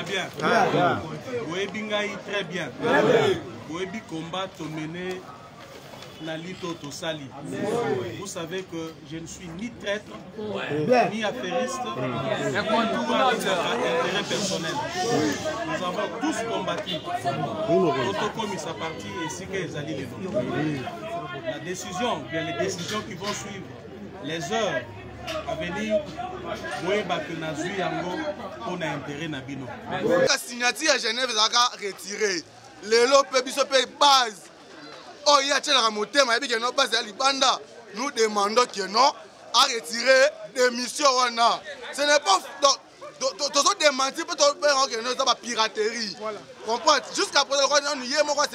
bien. Bingaï très bien. Boebi combat mené Nalito Tosali. Vous savez que je ne suis ni traître, ni affairiste, ni intérêt personnel. Nous avons tous combattu. Autocom sa partie et c'est qu'ils allaient les noms. La décision, bien les décisions qui vont suivre, les heures à venir, on a intérêt Nabino. La signature à Genève est retirée. Les lots peuvent base. Oh, il y a un moteur, mais il y a une base à Libanda. Nous demandons que non, à retirer des missions. Ce n'est pas. Tout démenti pour que nous avons piraterie. Comprends? Jusqu'à présent, on a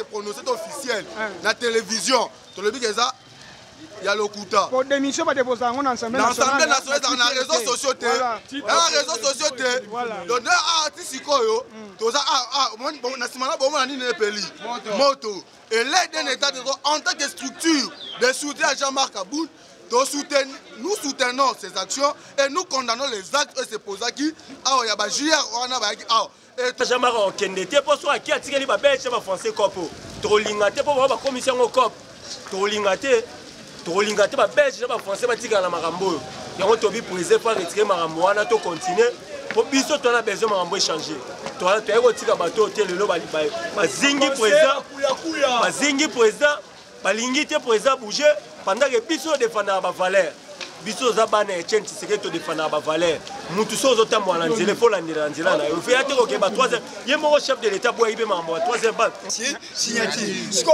prononcé officiel. La télévision. Tu le dis que ça. Il y a le Kouta. Pour des missions, pas déposer en Assemblée nationale. L'Assemblée nationale, on a réseaux sociaux. On a réseaux sociaux. Donc, moto. Et l'aide d'un État en tant que structure de soutien à Jean-Marc Aboun, nous soutenons ces actions et nous condamnons les actes et ces posés qui ont Jean-Marc Okende, tu peux soit qui a tiré les babes, je vais foncer copo. Trollingate pour voir la commission au cop. Trollingate, ma belge, je vais foncer ma tigre à la marambo. Et on t'a vu pour les efforts retirer marambo, on a tout continué. Pour biso, tu as besoin de marambo échanger. Tu as un tigre bateau, tu as le loba libaye. Ma zingi président, ma lingite président bouger pendant que biso défendra ma valeur. Biso zabane etienne Tshisekedi défendra ma valeur. Mutuso zota mwana nzele faut la nzela na. Vous faites que ba 3e, il est mon chef de l'état boy ibe mambo 3e balle. Signature. Ce qu'on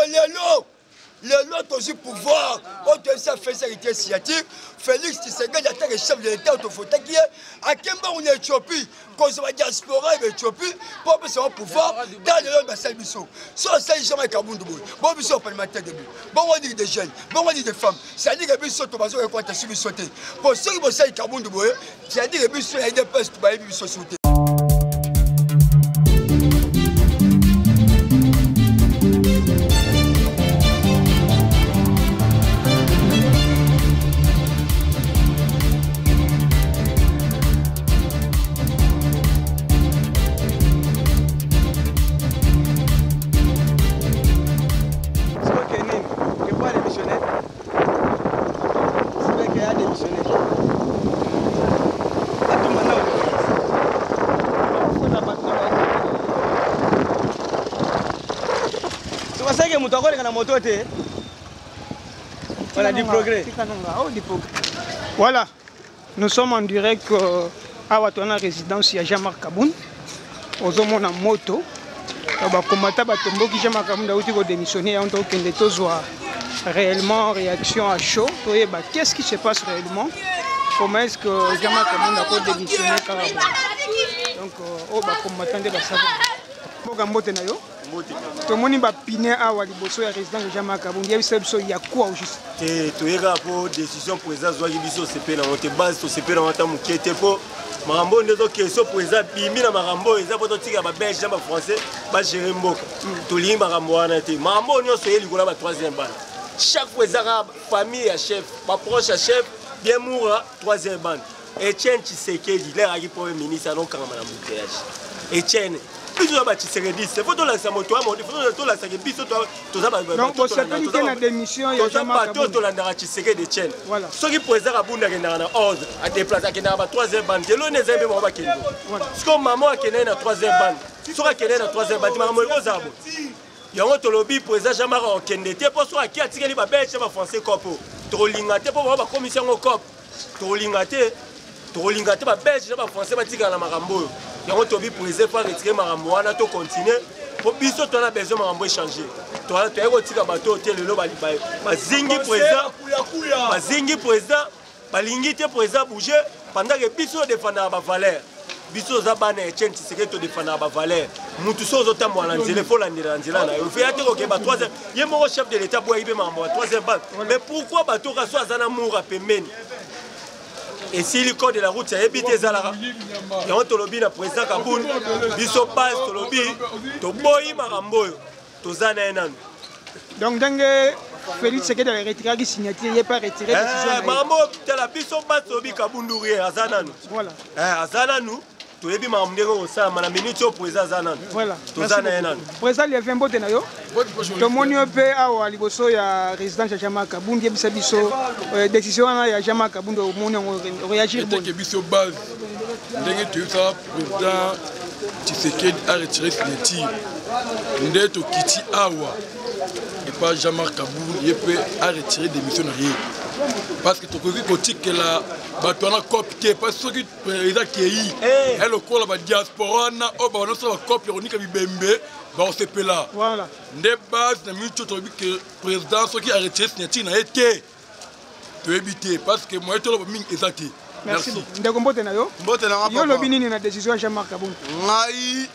le lot aussi pouvoir, on te fait ça signature. Félix Tshisekedi est le chef de l'état autofotakier. À Kemba on est Éthiopie, quand on va diaspora et Éthiopie, pour que ça pouvoir dans le lot de Salbiso. Ça c'est jamais Kabundu. Bon biso parlementaire début. Bon on dit des jeunes, bon on dit des femmes. Ça dit que biso to bazo ko ta subi sauter. Pour ceux qui vont ça Kabundu, ça dit que biso a des postes ba biso sauter. On a du progrès. Voilà, nous sommes en direct à Watona résidence à Jean-Marc Aboun. Aux hommes en moto. Jean-Marc Aboun a démissionné en tant que réellement réaction à chaud. Qu'est-ce qui se passe réellement? Comment est-ce que Jean-Marc Aboun a démissionné? Donc, on va combattre la salle. Tout le monde va piner à Waliboso et résident de Jean-Marc Aboun. Il y a quoi au juste? Tu as une décision pour les Azouagibiso, c'est pas dans base, c'est pas dans ta mouquette. Marambo, nous avons question pour les Abimi, Marambo, ils ont dit que les Belges, les Français, ils gérer Mboka. Tout le monde Marambo, Marambo, nous avons la 3e balle. Chaque fois, les Arabes, famille à chef, proche à chef, bien mourra, 3e balle. Etienne Tshisekedi, l'air à Premier ministre, non, quand même, Etienne. C'est faut la moto, faut la donc vous savez la démission il y a Jean-Marc Aboun de Tchène. Voilà. Ceux qui posent à Aboun dans ordre à déplacer qui n'a pas 3e bande. De l'on est un peu moins qu'il. Ce que maman qui est dans 3e bande. Soit qui est dans 3e bande, maman est aux arbres. Il y a un lobby pour les Jean-Marc Okende. T'es pas soit qui a tiré les babes chez ma français copo. Trollingate pour voir la commission au cop. Trollingate ma belge chez ma français ma tigre à la marambo. Il y a un tobi pour les efforts retirer marambo, on a tout continué. Pour biso, tu as besoin de marambo échanger. Tu as un bateau, tu as le lot balibaye. Ma zingi président, ma lingite président bouger pendant que biso défendra ma valeur. Biso zabane Etienne Tshisekedi défendra ma valeur. Mutuso zota mwana nzele faut la nzela na. Il faut attendre que ba 3e. Il est mon chef de l'état boy ibe marambo 3e balle. Mais pourquoi bateau ka soit zana moura pemeni? Et si le code de la route, c'est évité Zalara. Il y a un tolobi na président Kaboun, biso passe tolobi, to boyi marambo, to zana enan. Donc, Félix Tshisekedi a retiré la signature, il n'est pas retiré la décision. Maman, tu as la biso Batsobi Kabundouri, Azananu. Voilà. Azananu, tu es bien m'amener au sein, ma minute au président Azananu. Voilà. Président, il y a 20 bottes. Tout le monde peut avoir il y a résident de Jama Kabound, il y a décision de Jama Kabound, au monde réagir. Il y a une base. Président Tshisekedi a retiré signature. Ndeto Kiti Awa et pas Jean-Marc Kabound, il peut retiré des missions. Parce que tu as dit que la bataille copie parce que le président qui est elle au la diaspora na au ba on so copie on ka bibembe ba on se pela voilà des bases na minute to que le président ce qui a retiré signature na été to éviter parce que moi to lo mingi exacté. Merci. Ndeko mbote na yo yo lo binini na décision Jean-Marc Kabound ngai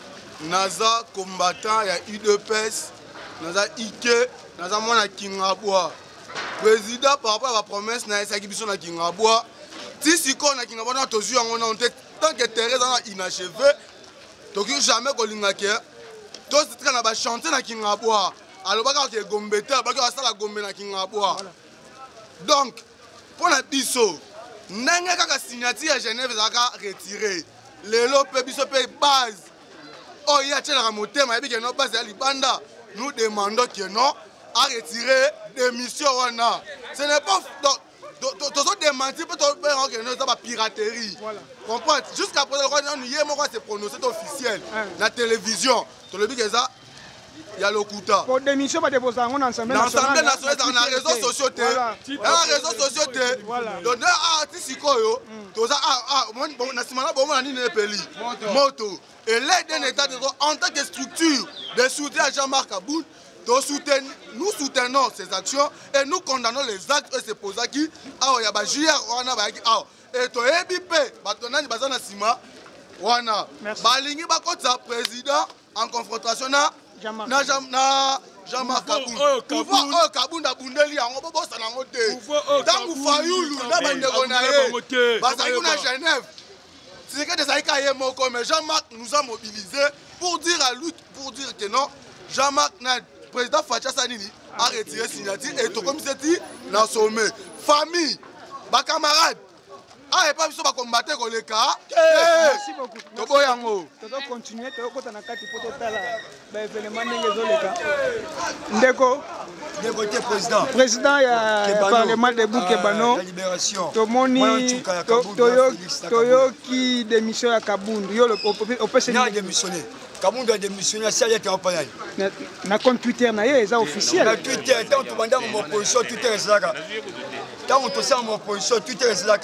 naza combattant ya UDPS naza ike naza mwana Kingabwa président par rapport à la promesse na esa kibiso na Kingabwa ti siko na Kingabwa na tozu yango na onte tant que Thérèse na inachevé toki jamais kolinga ke to sitra na ba chanter na Kingabwa alobaka ke gombete abaka asala gombe na Kingabwa donc pour la biso ndenge kaka signature ya Genève zaka retiré lelo pe biso pe base oh il y a tellement motema et bien non base ya libanda nous demandons que non à retirer des missions. Ce n'est pas tout démenti pour que nous avons piraterie. Comprends? Jusqu'à présent, nous c'est prononcé officiel. La télévision, tu le dis que ça, il y a le Kouta. Pour des missions, pas déposer en Assemblée nationale. L'Assemblée nationale, dans les réseaux sociaux. Dans les réseaux sociaux, donc, si moto. Et l'aide d'un état de droit en tant que structure de soutien à Jean-Marc Kabound, nous soutenons ces actions et nous condamnons les actes et c'est pour ça qu'il y a des JR et to EBP, Batonani Bazana Sima, Wana, Balingi Bakota, président en confrontation na Jean-Marc Kabound. Pouvoir Kabound a Bundeli, on va bosser dans le dans vous Fayoulou, dans Bandegonaye, Basayouna Genève. C'est que des Aïkaïe Moko, mais Jean-Marc nous a mobilisés pour dire à lutte, pour dire que non, Jean-Marc le président Facha Sanini a retiré signature et tout comme c'est dit dans le sommet. Famille, ma camarade, ah, pas besoin de combattre avec les cas. Merci beaucoup. Tu vas continuer, tu vas continuer à Ndeko, président. Président, il y a le Parlement de Boukebano. La libération. Toyo qui démissionne à Kabound. On peut se démissionner. Kabound a démissionné à Salia Campagne. Na compte Twitter, c'est officiel. Na Twitter, tant que tu mon opposition, Twitter est là. Tant que tu as mon opposition, Twitter est là.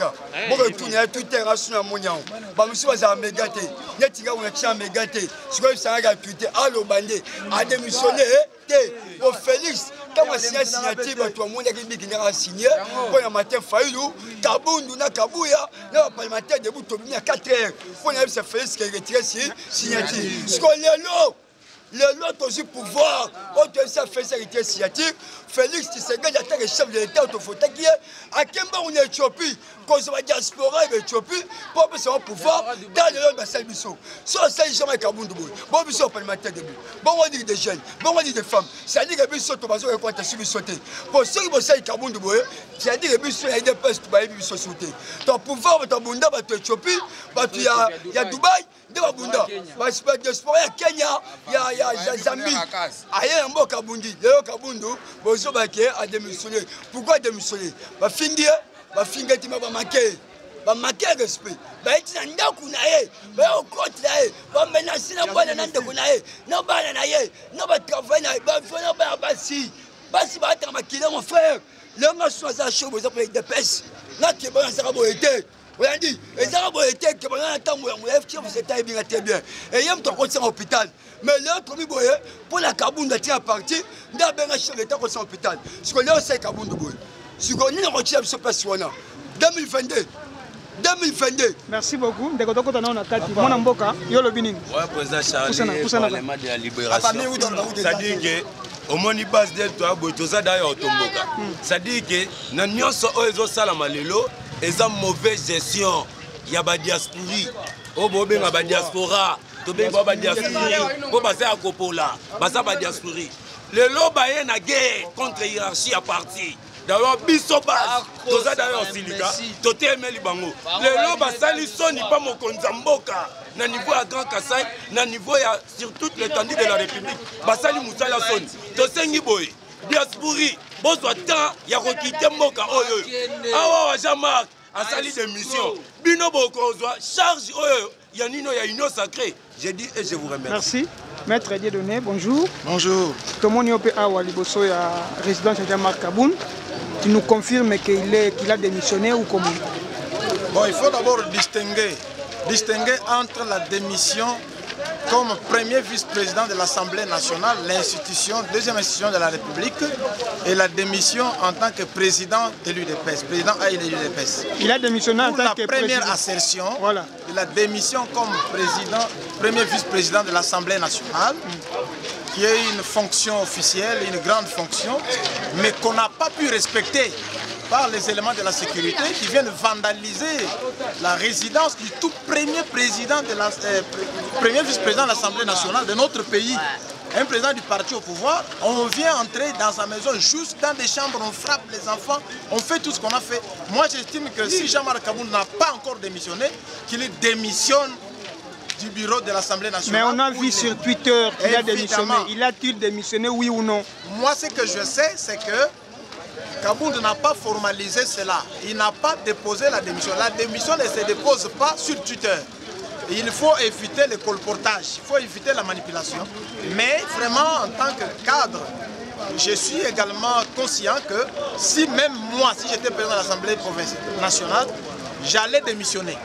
Bon, retourner à Twitter, à son ammonium. Bah, monsieur, vous avez mégaté. Il y a des gens qui ont mégaté. Je crois que ça a Twitter. Allo, bandé. A démissionné. Bon, Félix, quand on a signé la signature, tout le monde a signé. Quand on a matin, Fayoulou, Kabound, on a Kabouya, on a parlementaire debout, on a 4 heures. Quand on a vu Félix qui a retiré la signature. Ce qu'on est là. Le lot aussi pouvoir, on doit faire cette signature. Félix Tshisekedi a été chef de l'État autofotakié. À Kemba, on est Éthiopie, quand on va diaspora et Éthiopie, pour avoir pouvoir dans le lot de Salbiso. Soit ça, ils ont un Kabound. Bon, ils sont parlementaires debout. Bon, on dit des jeunes, bon, on dit des femmes. C'est-à-dire que les gens sont en train de se sauter. Pour ceux qui vont Kabound, c'est-à-dire que les gens sont en train de se sauter. Ton pouvoir, ton Bunda, ton Éthiopie, il y a Dubaï, il y a Bunda. Il y a diaspora, il y a Kenya, il y a Zambie. Ailleurs, il y a Kabundi. Il y a Kabundu. Bonjour, a démissionné. Pourquoi démissionner? Va finir, tu m'as manqué. Va manquer respect. Va être un ndakunaye. Va au côté naye. Va menacer la bonne nandakunaye. Non, va naye. Non, va travailler. Va faire un basi. Basi va être maquillé, mon frère. L'homme a choisi la chose, vous avez des pêches. Là, tu es bon, ça va vous aider. Vous avez dit, les Arabes ont été que pendant un temps, vous êtes bien, très bien. Et il y a un conseil à l'hôpital. Mais l'autre, pour la Kabound, il y a un parti, il y a un chef d'État conseil à l'hôpital. Ce qu'on a, c'est Kabound. Ce qu'on a, c'est ce que c'est 2022. Merci beaucoup. Dès que tu as mon mboka, yolo binin. Ouais, président Charlie, parlement de la libération. C'est-à-dire que au moins il passe de toi, boitoza d'ailleurs tomboka. C'est-à-dire que na nyonso ozo sala malelo. Et ça mauvaise gestion. Il y a des diaspora. Oh, bon, ben, la diaspora. Tu ben, la diaspora. Pour passer à Copola. Passer à diaspora. Le loba est na guerre contre hiérarchie à parti. D'ailleurs, biso base, toza d'ailleurs silika, tote emeli bango. Le loba sali soni pas mon konzamboka. Na niveau à Grand Kassai, na niveau à sur toute l'étendue de la République. Basali musala soni. Tosengi boy, diaspori, bozwa temps ya kokite mboka oyo. Awa Jean-Marc asali des missions. Bino bokozwa charge oyo ya nino ya union sacrée. J'ai dit et je vous remercie. Merci. Maître Dieudonné, bonjour. Bonjour. Comment on peut avoir Liboso à résidence de Jean-Marc Kaboun? Tu nous confirmes qu'il a démissionné ou comment? Bon, il faut d'abord distinguer entre la démission comme premier vice-président de l'Assemblée nationale, l'institution, deuxième institution de la République, et la démission en tant que président de l'UDPS, président de l'UDPS. Il a démissionné en tant que président. La première assertion, voilà. La démission comme président, premier vice-président de l'Assemblée nationale, qui est une fonction officielle, une grande fonction, mais qu'on n'a pas pu respecter par les éléments de la sécurité qui viennent vandaliser la résidence du tout premier président de la premier vice-président de l'Assemblée nationale de notre pays. Un président du parti au pouvoir, on vient entrer dans sa maison juste dans des chambres, on frappe les enfants, on fait tout ce qu'on a fait. Moi j'estime que si Jean-Marc Kaboun n'a pas encore démissionné, qu'il démissionne du bureau de l'Assemblée nationale. Mais on a vu sur Twitter qu'il a démissionné. Il a-t-il démissionné, oui ou non? Moi ce que je sais, c'est que Kaboun n'a pas formalisé cela. Il n'a pas déposé la démission. La démission ne se dépose pas sur Twitter. Il faut éviter le colportage, il faut éviter la manipulation. Mais vraiment, en tant que cadre, je suis également conscient que si même moi, si j'étais président de l'Assemblée nationale, j'allais démissionner.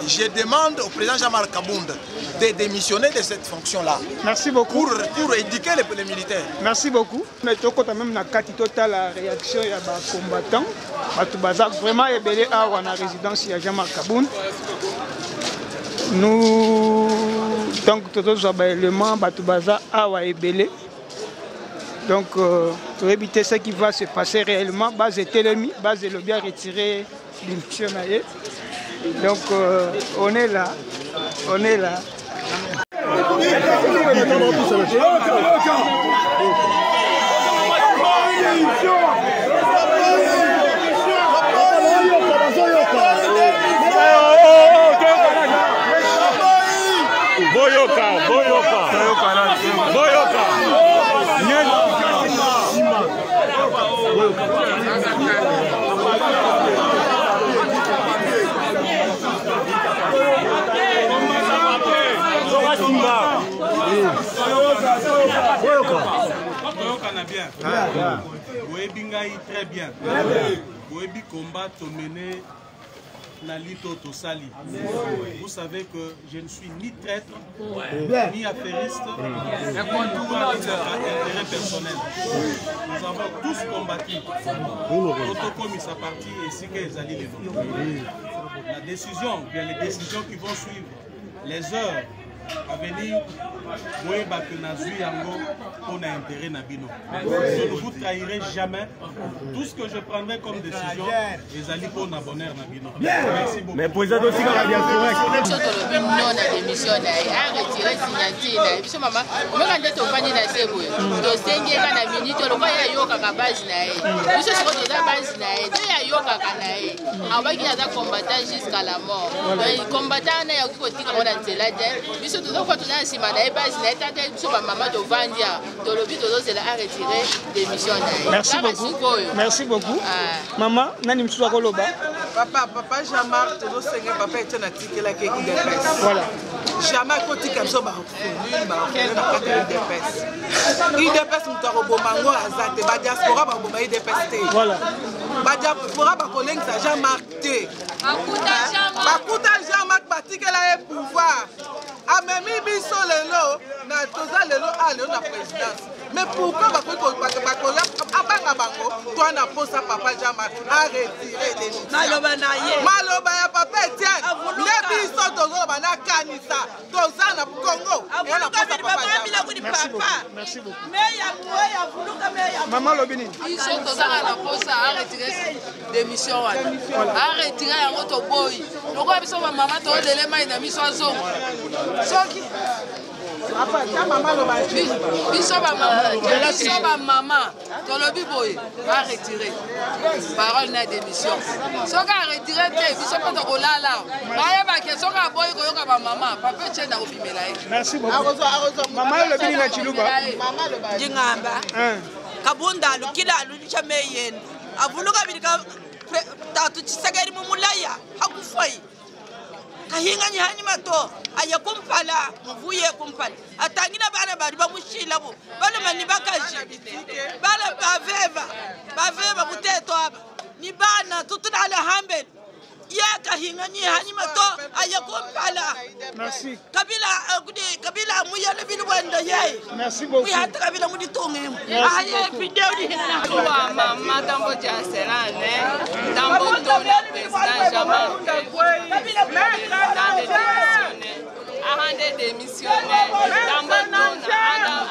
Je demande au président Jean-Marc Kaboun de démissionner de cette fonction-là. Merci beaucoup. Pour éduquer les militaires. Merci beaucoup. Mais tu as même la réaction des combattants. Vraiment, il y a une résidence de Jean-Marc Kaboun. Nous, donc, tous les éléments, Batoubaza a ébélé. Donc, pour éviter ce qui va se passer réellement, base Télémi, base le bien retiré l'émission. Donc, on est là. On est là. Boyoka, Boyoka, Boyoka. Très bien. Boebi combat mené Nalito Tosali. Vous savez que je ne suis ni traître, ni affairiste, ni intérêt personnel. Nous avons tous combattu. Autocomis sa partie et si qu'ils allaient les vendre. La décision, bien les décisions qui vont suivre, les heures à venir, on a intérêt Nabino. Je ne vous trahirai jamais. Tout ce que je prendrai comme décision, les alliés pour un bonheur Nabino. Merci beaucoup. Mais pour les autres aussi, on a bien sûr. Non, la démission, a retiré signature. Puis maman, on va aller au panier de Sébou. Donc, c'est une minute, on va y aller au Kakabaz. Puis ce sera de la base. Il y a Yoka Kanae. On va y aller combattant jusqu'à la mort. Combattant, on a eu côté comme on a dit là. Puis surtout, quand on a si mal, merci beaucoup. Merci beaucoup. Maman, Nanim Souakoloba. Papa Jean-Marc, papa était un ticket là qui est voilà. Jamais côté comme ça, IDPS Mutarobomango Azate, Badiaspora Baboma IDPS. Voilà. Badiaspora Bakoleng Jean-Marc T. Bakuta Jean-Marc Batika là pouvoir. Amemi biso lelo na toza lelo ale na présidence. Mais pourquoi bakoya abanga bango toi na posa papa Jean-Marc a retiré les gens. Maloba ya papa Etienne. Ne biso tozo bana kanisa. Toza na Congo. Et na posa papa Jean-Marc. Merci beaucoup. Maman Lobini. Biso toza na posa a retiré démission wana. A retiré yango to boy. Loko biso maman to lelema ina miso azongo. Soki biso bamama tolobi boye aretire parole na démission soki aretire te biso mpe tokolala bayebake soki aboyi koyoka bamama papa etienne akobimela ye. Merci beaucoup. Mama olobi nini na Chiluba? Jingamba kabunda lukila lulisha meyeni avuluka bilika tatu Tshisekedi mumulaya hakufai kahinga nyihani mato aya kumpala mvuye kumpala atangina bana bari bamushila bo bana mani bakaje bana baveva buteto aba ni bana tutuna ala hambel ya kahinga nyihani mato aya kumpala. Merci. Kabila muyale bilu wanda yeye. Merci beaucoup. Oui hata kabila mudi tonge. Aye video di hina. Wa mama tambo janselane tambo tona president Jamal ahande démissionné tambo tona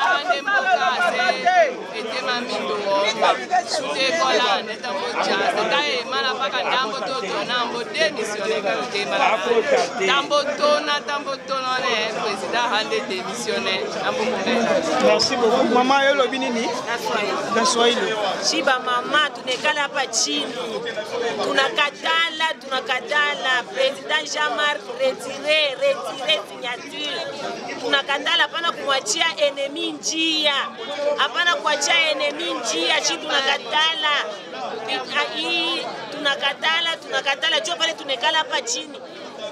ahande mokase ete mamindo sude kola ne tambo janse tae mala paka tambo tona mbo démissionné ke mala tambo tona ne président ahande démissionné tambo mokase. Merci beaucoup. Mama yolobi nini? Na Swahili. Shiba mama tunekala hapa chini. Tunakatala President Jean-Marc retire signature. Tunakatala hapana kumwachia enemy njia. Hapana kuachia enemy njia, shi tunakatala. Tunakatala jua pale tunekala hapa chini.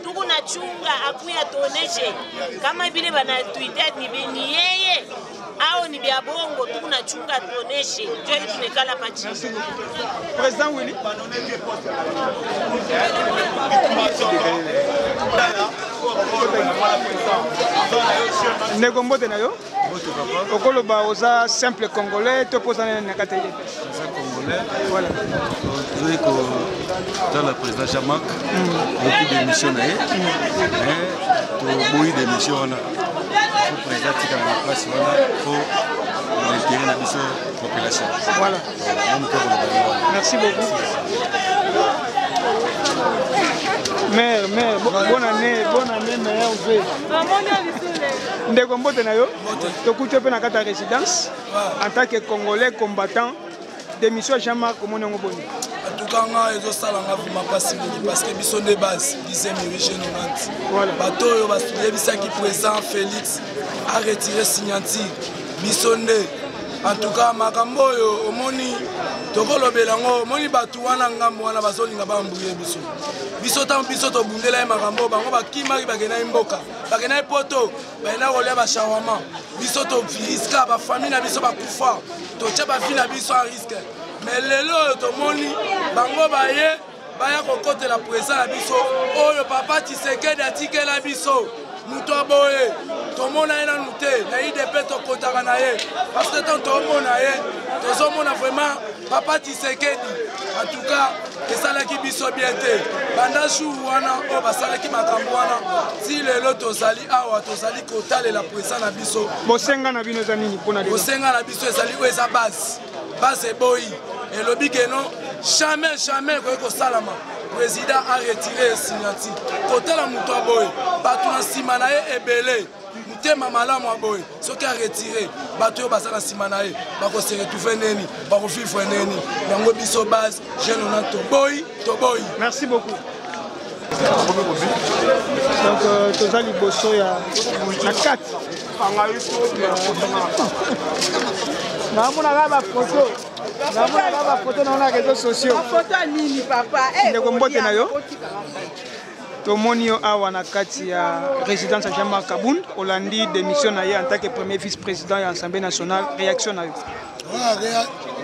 Tuko na chunga akuya tuoneshe kama vile bana Twitter ni yeye au ni bia bongo, tuko na chunga tuoneshe ndio hii tunekala hapa chini. President Willy Negombote na yo okoloba oza simple congolais topozana na kata ile congolais. Voilà. Dans le président Jean-Marc, beaucoup d'émissions, mais beaucoup d'émissions, il faut présenter dans la place, il faut l'intérêt de la population. Voilà. Merci beaucoup. Mère, bonne année, meilleur vœu. Ndeko mbote na yo, tokuti pe na kata résidence en tant que Congolais combattant. Démission Jean-Marc comment on boni. En tout cas, ils ont salanga vraiment pas si parce que ils sont des bases, dixième origine Nantes. Voilà. Bateau yo ba studier bisa qui présent Félix a retiré signature. Bisonde. En tout cas, makambo yo omoni tokolo belango omoni batu wana ngambo wana bazolinga ba mbuye biso. Biso tam biso to bundela e makambo bango bakima ki bagena mboka. Bagena poto, baina rolia ba shawama. Biso to fiska ba famille na biso ba kufa. To tchaba fina biso à risque. Mais lelo to moni bango baye baya kokote la présence na biso. Oyo papa Tshisekedi atike la biso. Muto boye to mona ina nute na IDP to kotaka na ye. Parce que tant to mona ye, to mona vraiment papa Tshisekedi. En tout cas, et ça là qui biso bien te. Banda chou wana o basala ki makambo wana. Si lelo to sali awa to sali kotale la présence na biso. Bosenga na bino za nini pona lelo? Bosenga na biso ezali ko eza base. Base boy. Et le big non jamais ko salama. Président a retiré signature. Côté la muto boy. Batu na sima na ye ebele. Mutema malamu boy. Soki a retiré. Batu yo basala sima na ye. Bako se retrouver neni. Bako fifo neni. Yango biso base. Jeune on to boy. Merci beaucoup. Donc tozali boso ya na 4. Namona ba photo. Namona ba photo na réseaux sociaux. Photo nini papa? Ndeko mbote na yo. Tomoni yo awa na kati ya résidence à Jean-Marc Kabound, Hollandi démission na ye en tant que premier vice-président de l'Assemblée nationale. Réaction na yo.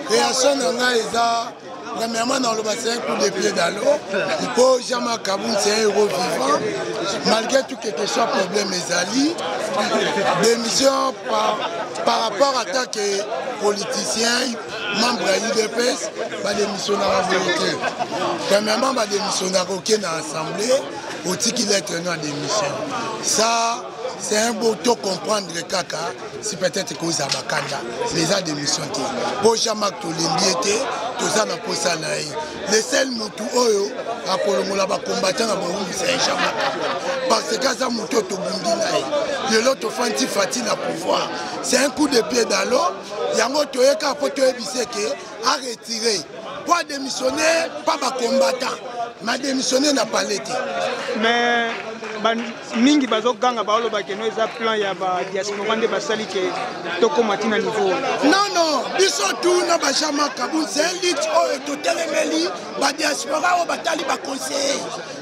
Réaction na nga eza premièrement dans le bassin coup de pied dans l'eau. Pour Jean-Marc Kabound c'est un héros vivant. Malgré tout quelque chose problème ezali. Démission par rapport à tant que politicien, membre de l'UDPS, bah démission dans la vérité. Premièrement, bah démission dans l'Assemblée, au titre qu'il est tenu en démission. Ça, c'est un beau taux comprendre kaka si peut-être que vous avez les a démission pour Jean-Marc Tolembiete toza na posa na le seul mutu oyo akolongola ba combattant na Burundi c'est Jean-Marc parce que ça mutu to bundi na le lot fanti fati na pouvoir c'est un coup de pied dans l'eau yango toyeka po toyebise ke a retirer pour démissionner pas ba combattant ma démissionné n'a pas l'été mais mingi bazoganga baoloba ke no eza plan ya ba diaspora nde basali ke tokomati na niveau non biso tout na ba Jean-Marc Kaboul c'est un lit oyo totelemeli ba diaspora o batali ba conseiller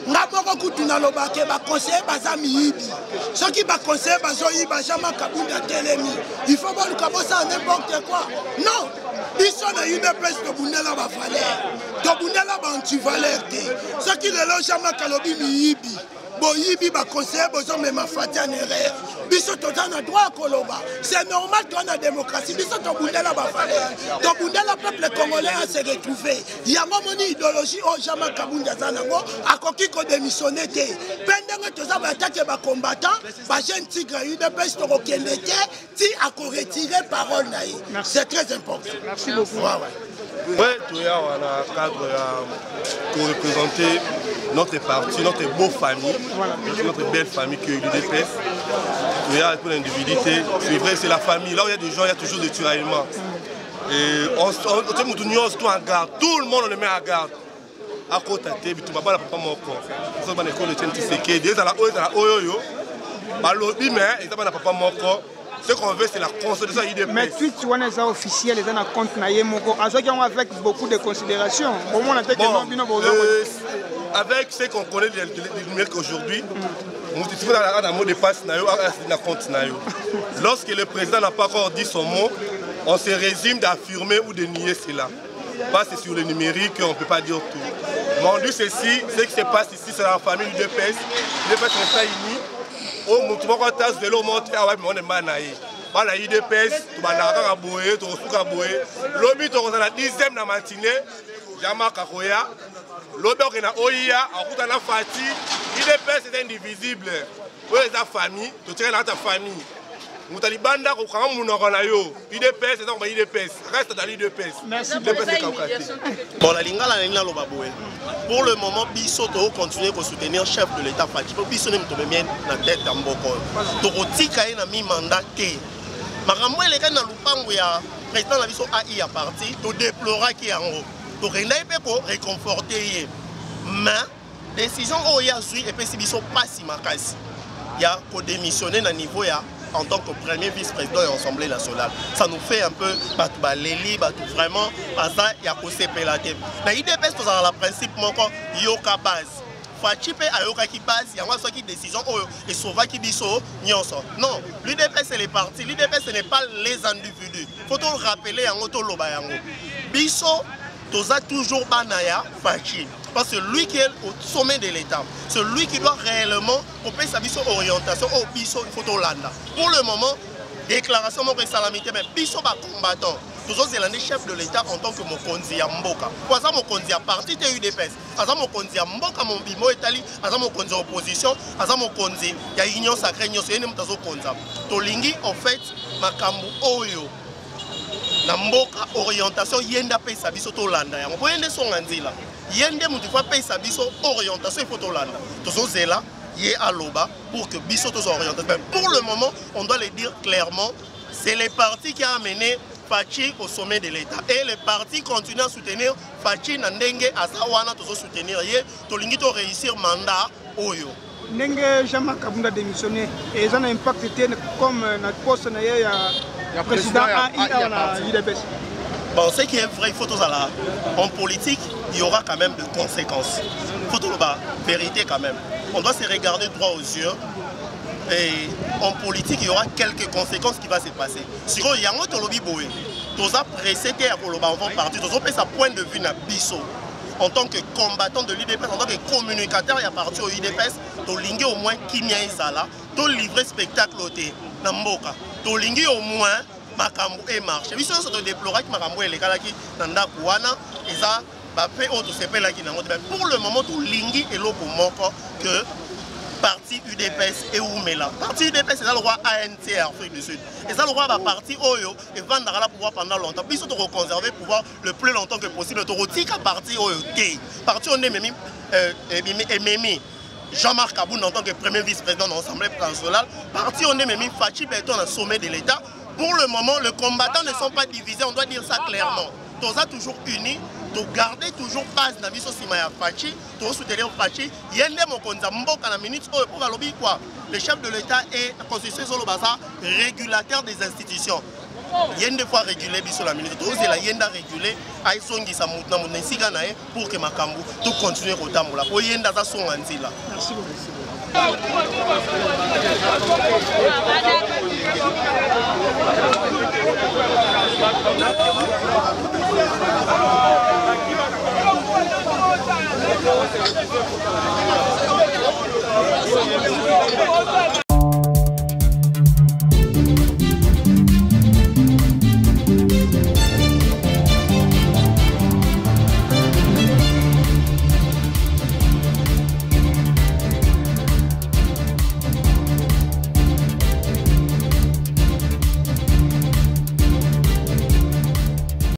nga moko kutu na loba ke ba conseiller baza miyibi soki ba conseiller bazoyi ba Jean-Marc Kaboul ya telemi il faut ba luka bosa n'importe quoi non biso na UDPS tobundela ba valeur tobundela ba anti-valeur te soki lelo Jean-Marc Kalobi miyibi boyibi ba conseiller bozo mema fati en erreur biso toza na droit koloba c'est normal qu'on a démocratie biso tobundela ba valeur tobundela peuple congolais à se retrouver yango moni idéologie o Jean-Marc Kabunda zanango akoki ko démissionner te pendenge toza ba attaquer ba combattant ba jeune tigre UDPS to kokende te ti ako retirer parole na c'est très important. Merci beaucoup. Ouais, tout à on a un cadre pour représenter notre parti, notre beau famille, notre belle famille qui est l'UDPS. Il y a une individualité, c'est vrai, c'est la famille. Là où il y a des gens, il y a toujours des tiraillements. Et on se met en garde, tout le monde on le met en garde. À côté, tu vas pas la papa mon corps. Ça va l'école de Tchénisséké, des à la oyo, balobi mais ils va la papa mon corps. Ce qu'on veut, c'est la consolidation IDPS. Mais tweet est officiel, les gens compte avec beaucoup de considération. Avec ce qu'on connaît du numérique aujourd'hui, lorsque le président n'a pas encore dit son mot, on se résume d'affirmer ou de nier cela. Parce que sur le numérique, on ne peut pas dire tout. Mais on dit ceci, ce qui se passe ici, c'est la famille UDPS. L'UDPS est pas unie. Oh, mon tour à tasse de l'eau monte à on est manaï. Voilà, IDPS, tu vas la rabouer, tu vas rabouer. L'objet, tu vas la 10e na matinée, Jean-Marc Kakoya. L'objet, on a Oya, en route à la Fati. IDPS est indivisible. Où est ta famille? Tu tiens dans ta famille. Moutalibanda, tu prends mon oranayo. IDPS, c'est donc IDPS. Reste dans l'IDPS. Merci. Bon, la lingala la lobaboué. Pour le moment, Bisso doit continuer à soutenir le chef de l'État Fati. Bisso n'est pas bien dans la tête de Mboko. Torotika est un mandat. Maramou est le cas dans le président de la Bisso AI à partir. Tu déploras qu'il y a en haut. Tu peux réconforter. Mais, décision où il y a eu, et puis si Bisso passe, il y a qu'à démissionner à niveau en tant que premier vice-président de l'Assemblée nationale. Ça nous fait un peu l'éli, vraiment, il y a qu'à s'épeler. Mais l'IDPS, c'est le principe, il y a base. Fati pe ayoka qui base, il y a une décision et sauva qui dit ça. Non, l'IDPS c'est les partis, l'IDPS ce n'est pas les individus. Il faut le rappeler en auto lobayango. Biso, toza toujours banaya Fati. Parce que lui qui est au sommet de l'État, c'est lui qui doit réellement couper sa orientation au biso, il faut l'anda. Pour le moment, déclaration de salamité, mais biso va combattant. Toujours c'est l'un des chefs de l'État en tant que Mokonzi à Mboka. Pour ça, Mokonzi a parti de l'UDPS. À ça, Mokonzi à Mboka, mon bimo Italie. À ça, Mokonzi à opposition. À ça, Mokonzi, il y a union sacrée, union c'est une Konza. Tolingi, en fait, Makambu Oyo. Na Mboka, orientation, yenda pe sabiso to landa. On peut yende son anzila. Yende moutifwa pe sabiso orientation, il faut to landa. Toujours c'est là, yé à l'oba pour que biso to orientation. Pour le moment, on doit le dire clairement, c'est les partis qui ont amené Fati au sommet de l'État. Et les partis continuent à soutenir Fati Nandenge à Sawana, toujours soutenir. Tolingi to réussir mandat Oyo. Nenge Jean-Marc Kabunda démissionné et ça a un impact comme notre poste na président AI na UDPS. Bon, ce qui est vrai, il faut tous aller. En politique, il y aura quand même des conséquences. Il faut tout le vérité quand même. On doit se regarder droit aux yeux. Et en politique, il y aura quelques conséquences qui vont se passer. Si il y a un autre lobby, tous les pressés qui sont partis, tous les point de vue na biso. En tant que combattant de l'IDPS, en tant que communicateur, il y a parti au IDPS, tu lingué au moins Kimia Isala, tu livrer spectacle au Namboka, tu lingué au moins Makambu et marche. Il faut se déplorer que Makambu et les gars qui n'ont Kouana, et ça, pour le moment, tu lingué et l'eau pour que parti UDPS et Oumela. Parti UDPS, c'est le roi ANC en Afrique du Sud. Et ça, le roi va partir Oyo et vendre le pouvoir pendant longtemps. Puis, ils ont conservé le pouvoir le plus longtemps que possible. Ils ont parti Oyo. Parti on est même Jean-Marc Kaboun en tant que premier vice-président de l'Assemblée nationale. Parti on est même Fachi Beton au sommet de l'État. Pour le moment, les combattants ne sont pas divisés. On doit dire ça clairement. Tous a toujours unis. De garder toujours base dans biso sima ya Fachi, to soutenir Fachi, yende mokonza mboka na minute oyo pour balobi quoi. Le chef de l'État est constitué sur le bazar régulateur des institutions. Yende fois réguler biso la minute, to la yenda réguler ay songi sa mutna mutna sika na pour que makambu tout continue kotambola. Po yenda za songa nzila. Merci beaucoup. Merci.